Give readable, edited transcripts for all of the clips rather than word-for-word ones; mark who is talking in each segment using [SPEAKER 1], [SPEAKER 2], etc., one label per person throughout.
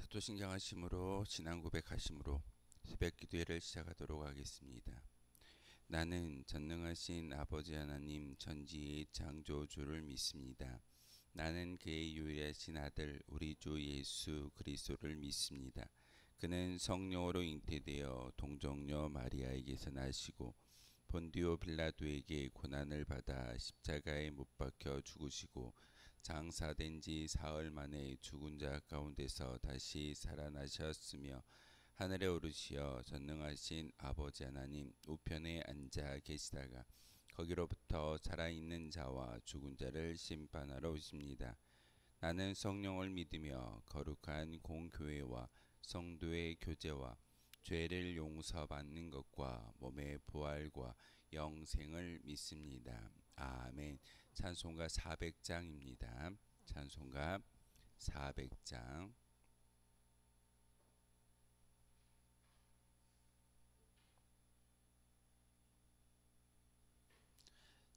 [SPEAKER 1] 사도신경하심으로 신앙 고백하심으로 새벽 기도회를 시작하도록 하겠습니다. 나는 전능하신 아버지 하나님 전지의 창조주를 믿습니다. 나는 그의 유일하신 아들 우리 주 예수 그리스도를 믿습니다. 그는 성령으로 잉태되어 동정녀 마리아에게서 나시고 본디오 빌라도에게 고난을 받아 십자가에 못 박혀 죽으시고 장사된 지 사흘 만에 죽은 자 가운데서 다시 살아나셨으며 하늘에 오르시어 전능하신 아버지 하나님 우편에 앉아 계시다가 거기로부터 살아있는 자와 죽은 자를 심판하러 오십니다. 나는 성령을 믿으며 거룩한 공교회와 성도의 교제와 죄를 용서받는 것과 몸의 부활과 영생을 믿습니다. 아멘. 찬송가 400장입니다. 찬송가 400장.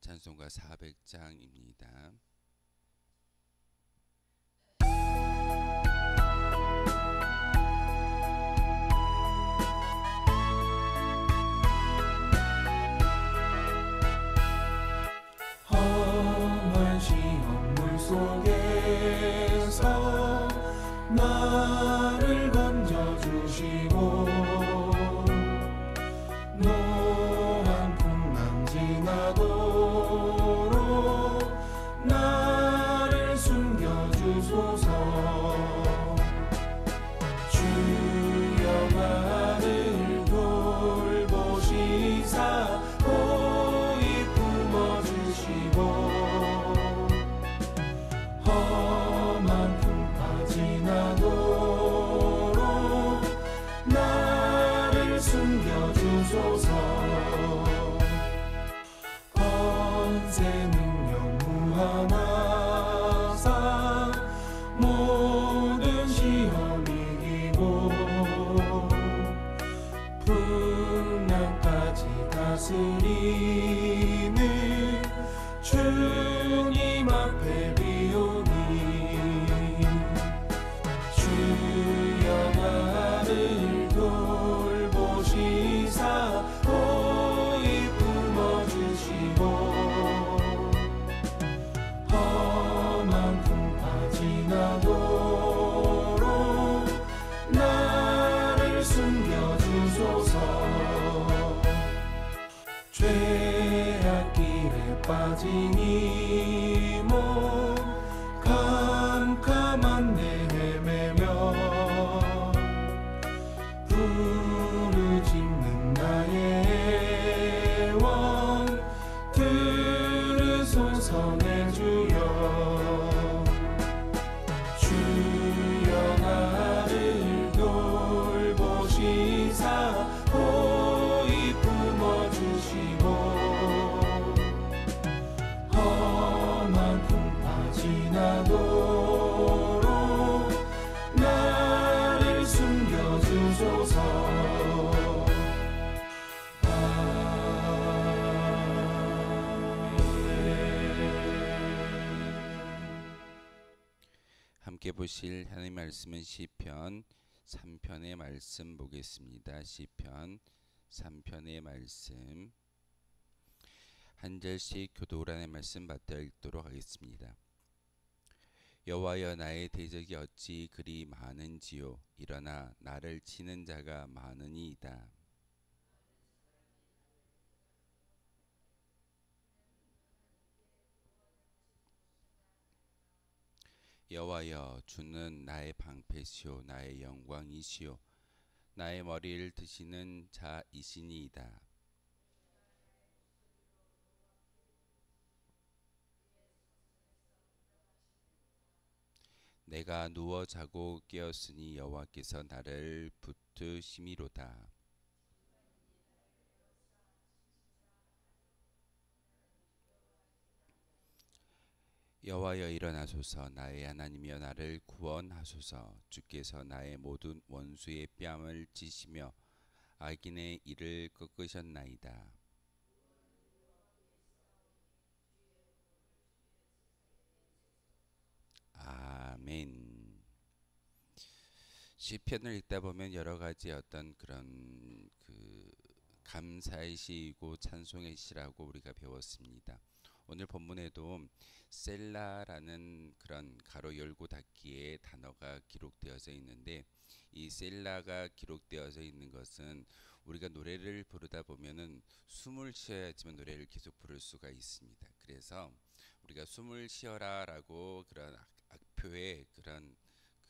[SPEAKER 1] 찬송가 400장입니다.
[SPEAKER 2] 험한 시험 물속에서 나를 건져주시고 노한 풍랑 지나도록 나를 숨겨주소서. 주여 나를 돌보시사 호히 품어주시고 험한 풍파 지나도록 나를 숨겨주소서. 권세 능력 무한하사 모든 시험 이기고 풍랑까지 다스리는 주님 앞에 비오니 주여 나를 돌보시사 호히 품어주시고 험한 풍파 지나도록 나를 숨겨주소서. 죄악 길에 빠진 이 몸 캄캄한 데 헤매며 부르짖는 나의 원 들으소서 내 주여. 주여 나를 돌보시사 호히 품어주시고 험한 풍파 지나도록 나를 숨겨주소서.
[SPEAKER 1] 함께 보실 하나님의 말씀은 시편 3편의 말씀 보겠습니다. 시편 3편의 말씀 한 절씩 교독을 말씀 받들어 읽도록 하겠습니다. 여호와여 나의 대적이 어찌 그리 많은지요. 일어나 나를 치는 자가 많으니이다. 여호와여 주는 나의 방패시오 나의 영광이시오 나의 머리를 드시는 자이시니이다. 내가 누워 자고 깨었으니 여호와께서 나를 붙드심이로다. 여호와여 일어나소서. 나의 하나님이여 나를 구원하소서. 주께서 나의 모든 원수의 뺨을 치시며 악인의 이를 꺾으셨나이다. 아멘. 시편을 읽다 보면 여러 가지 어떤 그런 감사의 시이고 찬송의 시라고 우리가 배웠습니다. 오늘 본문에도 셀라라는 그런 가로 열고 닫기의 단어가 기록되어져 있는데, 이 셀라가 기록되어져 있는 것은 우리가 노래를 부르다 보면은 숨을 쉬어야지만 노래를 계속 부를 수가 있습니다. 그래서 우리가 숨을 쉬어라라고 그런 악표의 그런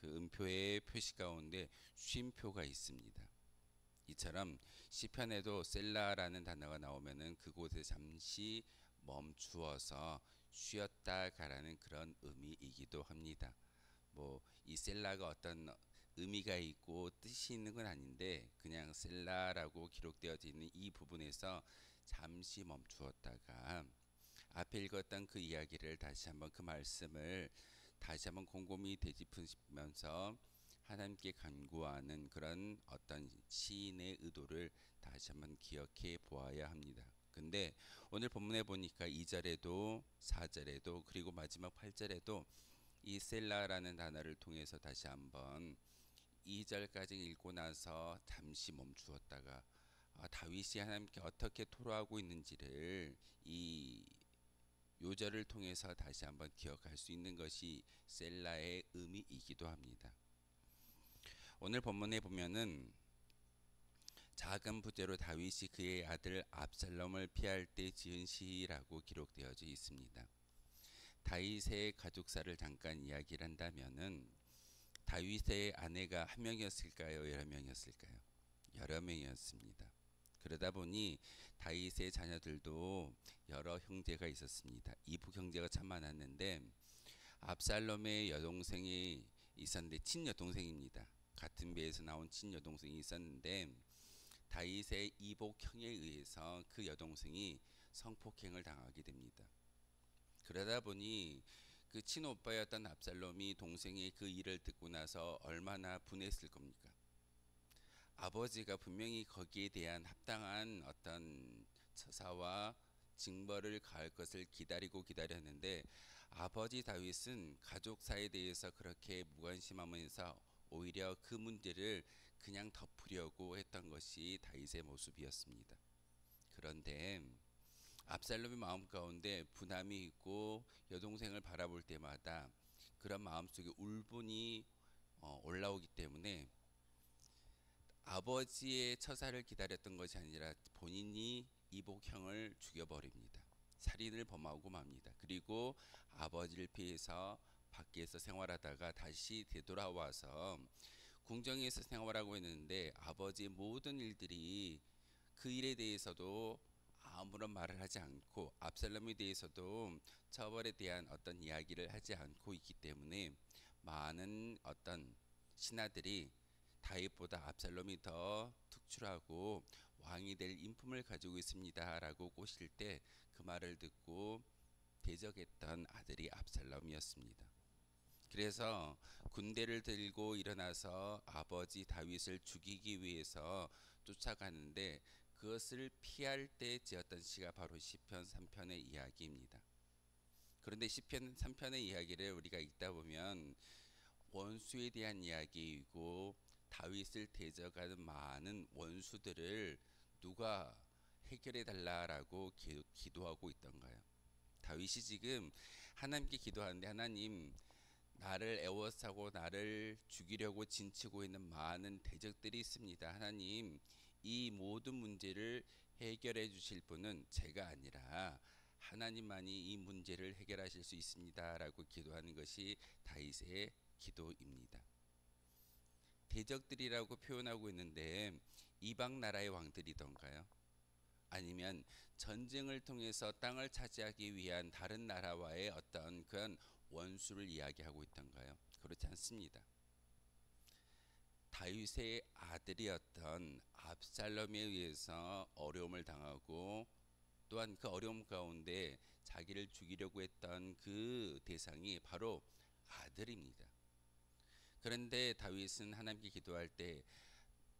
[SPEAKER 1] 음표의 표시 가운데 쉼표가 있습니다. 이처럼 시편에도 셀라라는 단어가 나오면은 그곳에 잠시 멈추어서 쉬었다 가라는 그런 의미이기도 합니다. 뭐 이 셀라가 어떤 의미가 있고 뜻이 있는 건 아닌데, 그냥 셀라라고 기록되어져 있는 이 부분에서 잠시 멈추었다가 앞에 읽었던 그 이야기를 다시 한번, 그 말씀을 다시 한번 곰곰이 되짚으면서 하나님께 간구하는 그런 어떤 시인의 의도를 다시 한번 기억해 보아야 합니다. 근데 오늘 본문에 보니까 2절에도 4절에도 그리고 마지막 8절에도 이 셀라라는 단어를 통해서 다시 한번 2절까지 읽고 나서 잠시 멈추었다가 다윗이 하나님께 어떻게 토로하고 있는지를 이 요절을 통해서 다시 한번 기억할 수 있는 것이 셀라의 의미이기도 합니다. 오늘 본문에 보면은 작은 부제로 다윗이 그의 아들 압살롬을 피할 때 지은 시라고 기록되어져 있습니다. 다윗의 가족사를 잠깐 이야기를 한다면은 다윗의 아내가 한 명이었을까요? 여러 명이었을까요? 여러 명이었습니다. 그러다 보니 다윗의 자녀들도 여러 형제가 있었습니다. 이북 형제가 참 많았는데, 압살롬의 여동생이 있었는데, 친여동생입니다. 같은 배에서 나온 친여동생이 있었는데, 다윗의 이복 형에 의해서 그 여동생이 성폭행을 당하게 됩니다. 그러다 보니 그 친오빠였던 압살롬이 동생의 그 일을 듣고 나서 얼마나 분했을 겁니까? 아버지가 분명히 거기에 대한 합당한 어떤 처사와 징벌을 가할 것을 기다렸는데, 아버지 다윗은 가족사에 대해서 그렇게 무관심하면서 오히려 그 문제를 그냥 덮으려고 했던 것이 다윗의 모습이었습니다. 그런데 압살롬의 마음 가운데 분함이 있고 여동생을 바라볼 때마다 그런 마음속에 울분이 올라오기 때문에 아버지의 처사를 기다렸던 것이 아니라 본인이 이복형을 죽여버립니다. 살인을 범하고 맙니다. 그리고 아버지를 피해서 밖에서 생활하다가 다시 되돌아와서 궁정에서 생활하고 있는데, 아버지의 모든 일들이 그 일에 대해서도 아무런 말을 하지 않고 압살롬에 대해서도 처벌에 대한 어떤 이야기를 하지 않고 있기 때문에 많은 어떤 신하들이 다윗보다 압살롬이 더 특출하고 왕이 될 인품을 가지고 있습니다 라고 꼬실 때 그 말을 듣고 대적했던 아들이 압살롬이었습니다. 그래서 군대를 들고 일어나서 아버지 다윗을 죽이기 위해서 쫓아가는데, 그것을 피할 때 지었던 시가 바로 시편 3편의 이야기입니다. 그런데 시편 3편의 이야기를 우리가 읽다 보면 원수에 대한 이야기이고, 다윗을 대적하는 많은 원수들을 누가 해결해 달라라고 기도하고 있던가요? 다윗이 지금 하나님께 기도하는데, 하나님, 나를 애워싸고 나를 죽이려고 진치고 있는 많은 대적들이 있습니다. 하나님, 이 모든 문제를 해결해 주실 분은 제가 아니라 하나님만이 이 문제를 해결하실 수 있습니다 라고 기도하는 것이 다윗의 기도입니다. 대적들이라고 표현하고 있는데 이방 나라의 왕들이던가요? 아니면 전쟁을 통해서 땅을 차지하기 위한 다른 나라와의 어떤 그런 원수를 이야기하고 있던가요? 그렇지 않습니다. 다윗의 아들이었던 압살롬에 의해서 어려움을 당하고, 또한 그 어려움 가운데 자기를 죽이려고 했던 그 대상이 바로 아들입니다. 그런데 다윗은 하나님께 기도할 때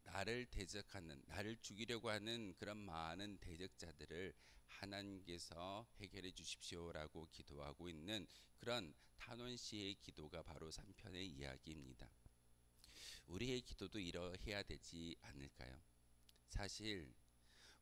[SPEAKER 1] 나를 대적하는, 나를 죽이려고 하는 그런 많은 대적자들을 하나님께서 해결해 주십시오라고 기도하고 있는 그런 탄원시의 기도가 바로 3편의 이야기입니다. 우리의 기도도 이러해야 되지 않을까요? 사실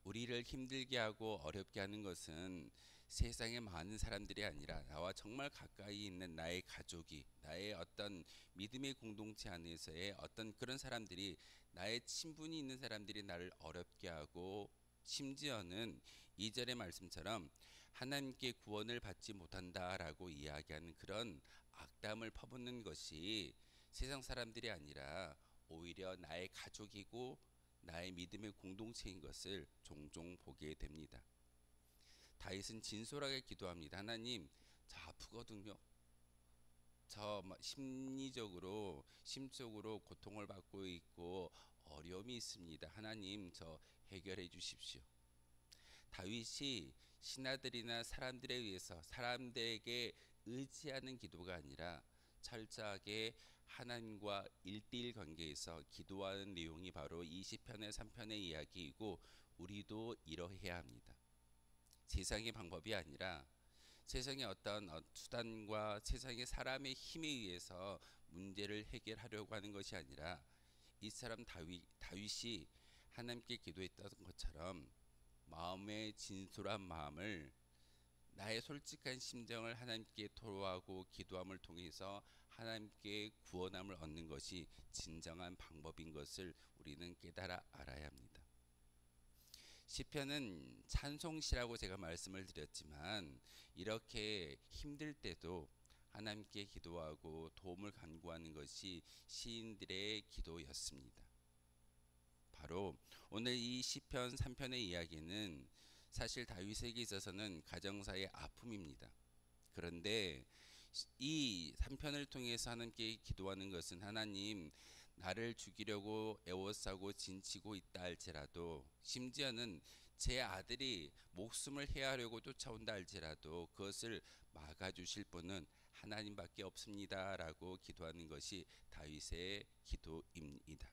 [SPEAKER 1] 우리를 힘들게 하고 어렵게 하는 것은 세상의 많은 사람들이 아니라 나와 정말 가까이 있는 나의 가족이, 나의 어떤 믿음의 공동체 안에서의 어떤 그런 사람들이, 나의 친분이 있는 사람들이 나를 어렵게 하고, 심지어는 2절의 말씀처럼 하나님께 구원을 받지 못한다라고 이야기하는 그런 악담을 퍼붓는 것이 세상 사람들이 아니라 오히려 나의 가족이고 나의 믿음의 공동체인 것을 종종 보게 됩니다. 다윗은 진솔하게 기도합니다. 하나님, 저 아프거든요. 저 심리적으로, 심적으로 고통을 받고 있고 어려움이 있습니다. 하나님, 저 해결해 주십시오. 다윗이 신하들이나 사람들에 의해서 사람들에게 의지하는 기도가 아니라 철저하게 하나님과 1대1 관계에서 기도하는 내용이 바로 이 시편의 3편의 이야기이고, 우리도 이러해야 합니다. 세상의 방법이 아니라 세상의 어떤 수단과 세상의 사람의 힘에 의해서 문제를 해결하려고 하는 것이 아니라 이 사람 다윗이 하나님께 기도했던 것처럼 마음의 진솔한 마음을, 나의 솔직한 심정을 하나님께 토로하고 기도함을 통해서 하나님께 구원함을 얻는 것이 진정한 방법인 것을 우리는 깨달아 알아야 합니다. 시편은 찬송시라고 제가 말씀을 드렸지만, 이렇게 힘들 때도 하나님께 기도하고 도움을 간구하는 것이 시인들의 기도였습니다. 바로 오늘 이 시편 3편의 이야기는 사실 다윗에게 있어서는 가정사의 아픔입니다. 그런데 이 3편을 통해서 하나님께 기도하는 것은, 하나님, 나를 죽이려고 애워싸고 진치고 있다 할지라도, 심지어는 제 아들이 목숨을 해하려고 쫓아온다 할지라도 그것을 막아주실 분은 하나님밖에 없습니다 라고 기도하는 것이 다윗의 기도입니다.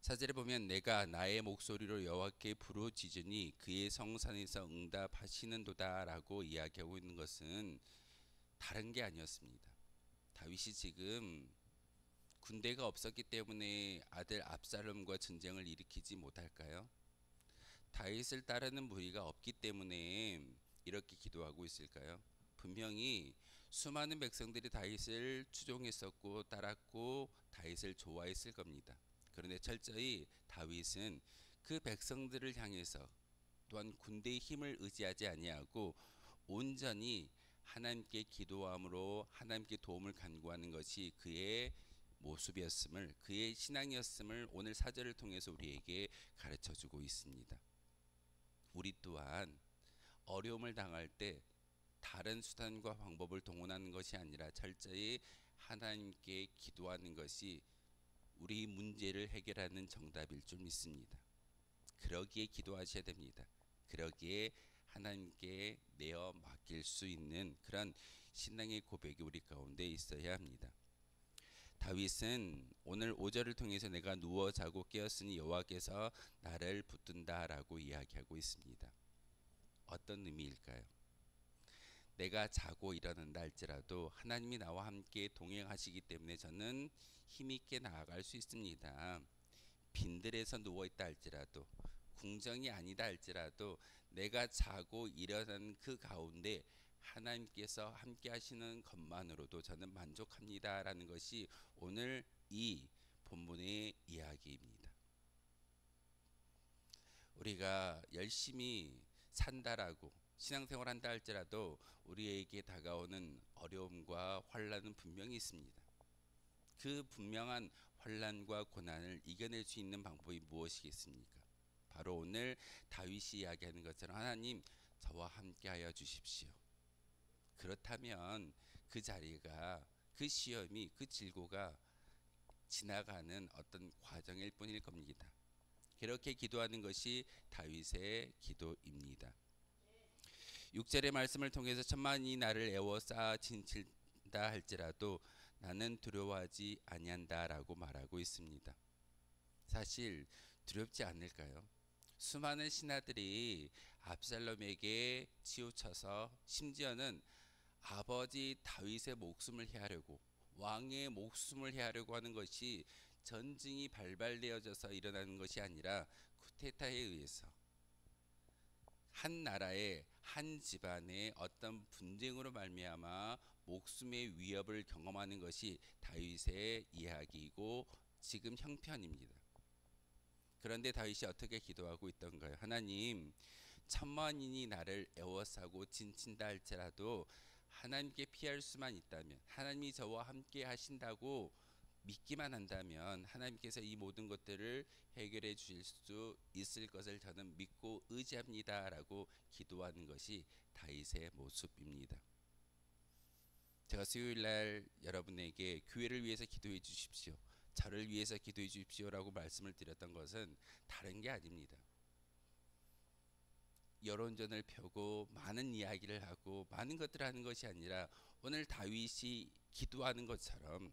[SPEAKER 1] 4절에 보면 내가 나의 목소리로 여호와께 부르짖으니 그의 성산에서 응답하시는도다 라고 이야기하고 있는 것은 다른 게 아니었습니다. 다윗이 지금 군대가 없었기 때문에 아들 압살롬과 전쟁을 일으키지 못할까요? 다윗을 따르는 무리가 없기 때문에 이렇게 기도하고 있을까요? 분명히 수많은 백성들이 다윗을 추종했었고 따랐고 다윗을 좋아했을 겁니다. 그런데 철저히 다윗은 그 백성들을 향해서, 또한 군대의 힘을 의지하지 아니하고 온전히 하나님께 기도함으로 하나님께 도움을 간구하는 것이 그의 모습이었음을, 그의 신앙이었음을 오늘 사절을 통해서 우리에게 가르쳐주고 있습니다. 우리 또한 어려움을 당할 때 다른 수단과 방법을 동원하는 것이 아니라 철저히 하나님께 기도하는 것이 우리 문제를 해결하는 정답일 줄 믿습니다. 그러기에 기도하셔야 됩니다. 그러기에 하나님께 내어 맡길 수 있는 그런 신앙의 고백이 우리 가운데 있어야 합니다. 다윗은 오늘 5절을 통해서 내가 누워 자고 깨었으니 여호와께서 나를 붙든다 라고 이야기하고 있습니다. 어떤 의미일까요? 내가 자고 일어난다 할지라도 하나님이 나와 함께 동행하시기 때문에 저는 힘있게 나아갈 수 있습니다. 빈들에서 누워있다 할지라도, 궁정이 아니다 할지라도 내가 자고 일어난 그 가운데 하나님께서 함께 하시는 것만으로도 저는 만족합니다 라는 것이 오늘 이 본문의 이야기입니다. 우리가 열심히 산다라고, 신앙생활 한다 할지라도 우리에게 다가오는 어려움과 환난은 분명히 있습니다. 그 분명한 환난과 고난을 이겨낼 수 있는 방법이 무엇이겠습니까? 바로 오늘 다윗이 이야기하는 것처럼 하나님, 저와 함께하여 주십시오. 그렇다면 그 자리가, 그 시험이, 그 질고가 지나가는 어떤 과정일 뿐일 겁니다. 그렇게 기도하는 것이 다윗의 기도입니다. 6절의 말씀을 통해서 천만이 나를 애워싸 진칠다 할지라도 나는 두려워하지 아니한다라고 말하고 있습니다. 사실 두렵지 않을까요? 수많은 신하들이 압살롬에게 치우쳐서 심지어는 아버지 다윗의 목숨을 해하려고, 왕의 목숨을 해하려고 하는 것이 전쟁이 발발되어져서 일어나는 것이 아니라 쿠데타에 의해서 한 나라의 한 집안의 어떤 분쟁으로 말미암아 목숨의 위협을 경험하는 것이 다윗의 이야기이고 지금 형편입니다. 그런데 다윗이 어떻게 기도하고 있던가요? 하나님, 천만인이 나를 애워싸고 진친다 할지라도 하나님께 피할 수만 있다면, 하나님이 저와 함께 하신다고 믿기만 한다면 하나님께서 이 모든 것들을 해결해 주실 수 있을 것을 저는 믿고 의지합니다 라고 기도하는 것이 다윗의 모습입니다. 제가 수요일날 여러분에게 교회를 위해서 기도해 주십시오, 저를 위해서 기도해 주십시오 라고 말씀을 드렸던 것은 다른 게 아닙니다. 여론전을 펴고 많은 이야기를 하고 많은 것들을 하는 것이 아니라 오늘 다윗이 기도하는 것처럼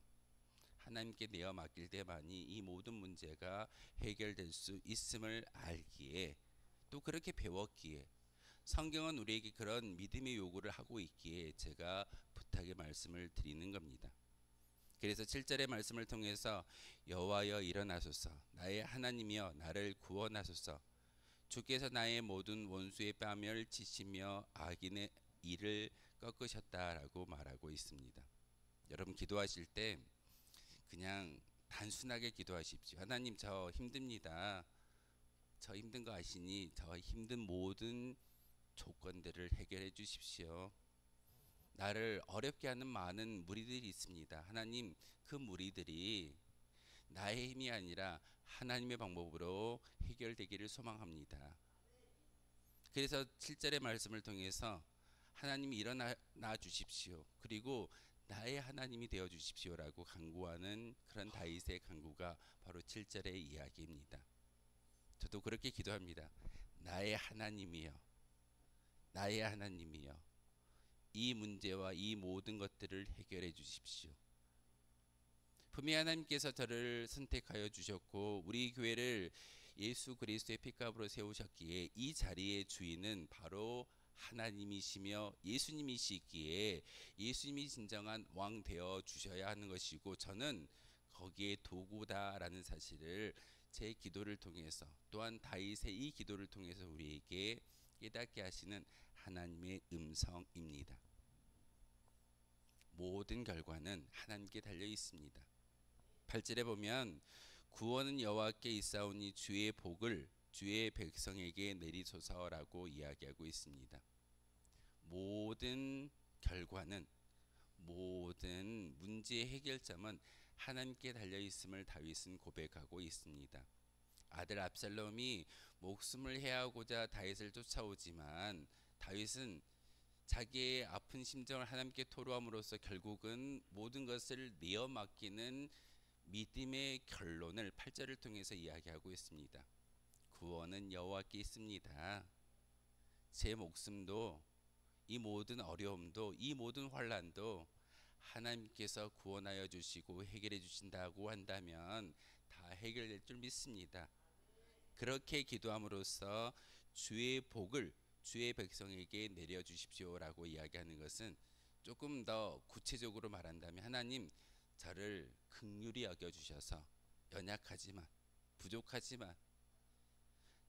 [SPEAKER 1] 하나님께 내어 맡길 때만이 이 모든 문제가 해결될 수 있음을 알기에, 또 그렇게 배웠기에, 성경은 우리에게 그런 믿음의 요구를 하고 있기에 제가 부탁의 말씀을 드리는 겁니다. 그래서 7절의 말씀을 통해서 여호와여 일어나소서, 나의 하나님이여 나를 구원하소서, 주께서 나의 모든 원수의 뺨을 치시며 악인의 이를 꺾으셨다라고 말하고 있습니다. 여러분 기도하실 때 그냥 단순하게 기도하십시오. 하나님, 저 힘듭니다. 저 힘든 거 아시니 저 힘든 모든 조건들을 해결해 주십시오. 나를 어렵게 하는 많은 무리들이 있습니다. 하나님, 그 무리들이 나의 힘이 아니라 하나님의 방법으로 해결되기를 소망합니다. 그래서 7절의 말씀을 통해서 하나님이 일어나 주십시오, 그리고 나의 하나님이 되어 주십시오라고 간구하는 그런 다윗의 간구가 바로 7절의 이야기입니다. 저도 그렇게 기도합니다. 나의 하나님이여, 나의 하나님이여, 이 문제와 이 모든 것들을 해결해 주십시오. 분명히 하나님께서 저를 선택하여 주셨고 우리 교회를 예수 그리스도의 핏값으로 세우셨기에 이 자리의 주인은 바로 하나님이시며 예수님이시기에 예수님이 진정한 왕 되어 주셔야 하는 것이고, 저는 거기에 도구다라는 사실을 제 기도를 통해서, 또한 다윗의 이 기도를 통해서 우리에게 깨닫게 하시는 하나님의 음성입니다. 모든 결과는 하나님께 달려 있습니다. 8절에 보면 구원은 여호와께 있사오니 주의 복을 주의 백성에게 내리소서라고 이야기하고 있습니다. 모든 결과는, 모든 문제의 해결점은 하나님께 달려 있음을 다윗은 고백하고 있습니다. 아들 압살롬이 목숨을 해하고자 다윗을 쫓아오지만 다윗은 자기의 아픈 심정을 하나님께 토로함으로써 결국은 모든 것을 내어 맡기는 믿음의 결론을 8절을 통해서 이야기하고 있습니다. 구원은 여호와께 있습니다. 제 목숨도, 이 모든 어려움도, 이 모든 환난도 하나님께서 구원하여 주시고 해결해 주신다고 한다면 다 해결될 줄 믿습니다. 그렇게 기도함으로써 주의 복을 주의 백성에게 내려 주십시오라고 이야기하는 것은 조금 더 구체적으로 말한다면, 하나님, 저를 긍휼히 여겨 주셔서 연약하지만, 부족하지만,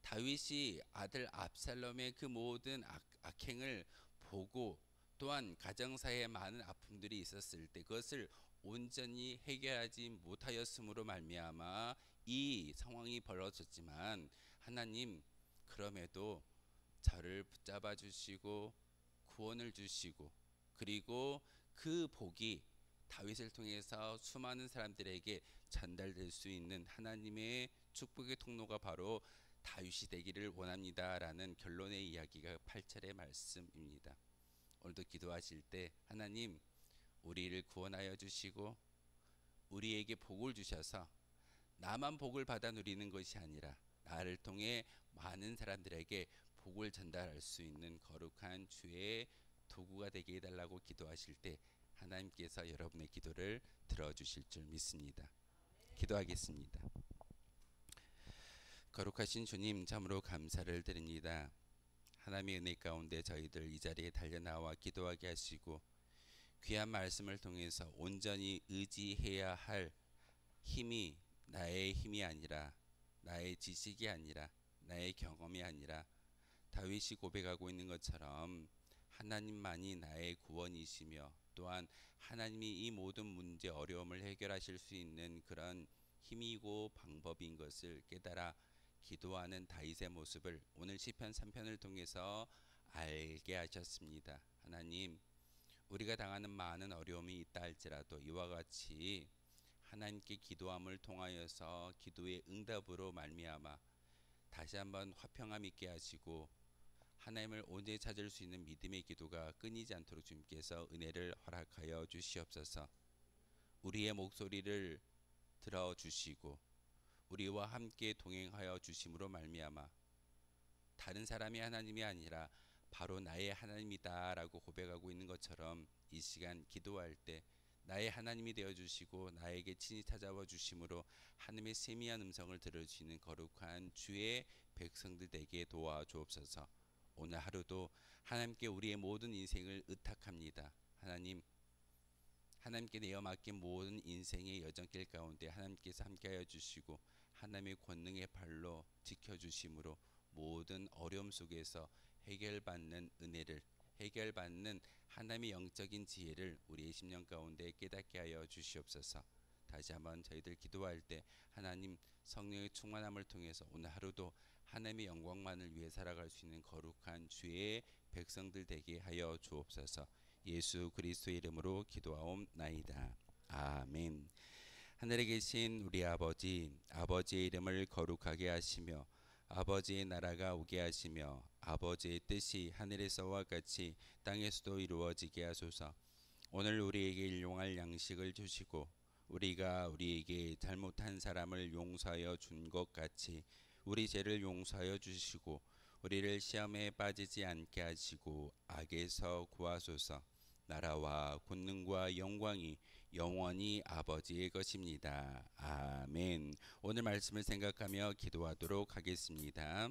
[SPEAKER 1] 다윗이 아들 압살롬의 그 모든 악행을 보고 또한 가정사에 많은 아픔들이 있었을 때 그것을 온전히 해결하지 못하였으므로 말미암아 이 상황이 벌어졌지만, 하나님, 그럼에도 저를 붙잡아 주시고 구원을 주시고, 그리고 그 복이 다윗을 통해서 수많은 사람들에게 전달될 수 있는 하나님의 축복의 통로가 바로 다윗이 되기를 원합니다라는 결론의 이야기가 8절의 말씀입니다. 오늘도 기도하실 때 하나님, 우리를 구원하여 주시고 우리에게 복을 주셔서 나만 복을 받아 누리는 것이 아니라 나를 통해 많은 사람들에게 복을 전달할 수 있는 거룩한 주의 도구가 되게 해달라고 기도하실 때 하나님께서 여러분의 기도를 들어주실 줄 믿습니다. 기도하겠습니다. 거룩하신 주님, 참으로 감사를 드립니다. 하나님의 은혜 가운데 저희들 이 자리에 달려나와 기도하게 하시고 귀한 말씀을 통해서 온전히 의지해야 할 힘이 나의 힘이 아니라, 나의 지식이 아니라, 나의 경험이 아니라, 다윗이 고백하고 있는 것처럼 하나님만이 나의 구원이시며, 또한 하나님이 이 모든 문제 어려움을 해결하실 수 있는 그런 힘이고 방법인 것을 깨달아 기도하는 다윗의 모습을 오늘 시편 3편을 통해서 알게 하셨습니다. 하나님, 우리가 당하는 많은 어려움이 있다 할지라도 이와 같이 하나님께 기도함을 통하여서 기도의 응답으로 말미암아 다시 한번 화평함 있게 하시고 하나님을 온전히 찾을 수 있는 믿음의 기도가 끊이지 않도록 주님께서 은혜를 허락하여 주시옵소서. 우리의 목소리를 들어주시고 우리와 함께 동행하여 주심으로 말미암아 다른 사람이 하나님이 아니라 바로 나의 하나님이다 라고 고백하고 있는 것처럼 이 시간 기도할 때 나의 하나님이 되어주시고 나에게 친히 찾아와 주심으로 하나님의 세미한 음성을 들어주시는 거룩한 주의 백성들 되게 도와주옵소서. 오늘 하루도 하나님께 우리의 모든 인생을 의탁합니다. 하나님께 내어 맡긴 모든 인생의 여정길 가운데 하나님께서 함께하여 주시고 하나님의 권능의 발로 지켜주심으로 모든 어려움 속에서 해결받는 은혜를, 해결받는 하나님의 영적인 지혜를 우리의 심령 가운데 깨닫게 하여 주시옵소서. 다시 한번 저희들 기도할 때 하나님 성령의 충만함을 통해서 오늘 하루도 하나님의 영광만을 위해 살아갈 수 있는 거룩한 주의 백성들 되게 하여 주옵소서. 예수 그리스도의 이름으로 기도하옵나이다. 아멘. 하늘에 계신 우리 아버지, 아버지의 이름을 거룩하게 하시며 아버지의 나라가 오게 하시며 아버지의 뜻이 하늘에서와 같이 땅에서도 이루어지게 하소서. 오늘 우리에게 일용할 양식을 주시고 우리가 우리에게 잘못한 사람을 용서하여 준 것 같이 우리 죄를 용서하여 주시고 우리를 시험에 빠지지 않게 하시고 악에서 구하소서. 나라와 권능과 영광이 영원히 아버지의 것입니다. 아멘. 오늘 말씀을 생각하며 기도하도록 하겠습니다.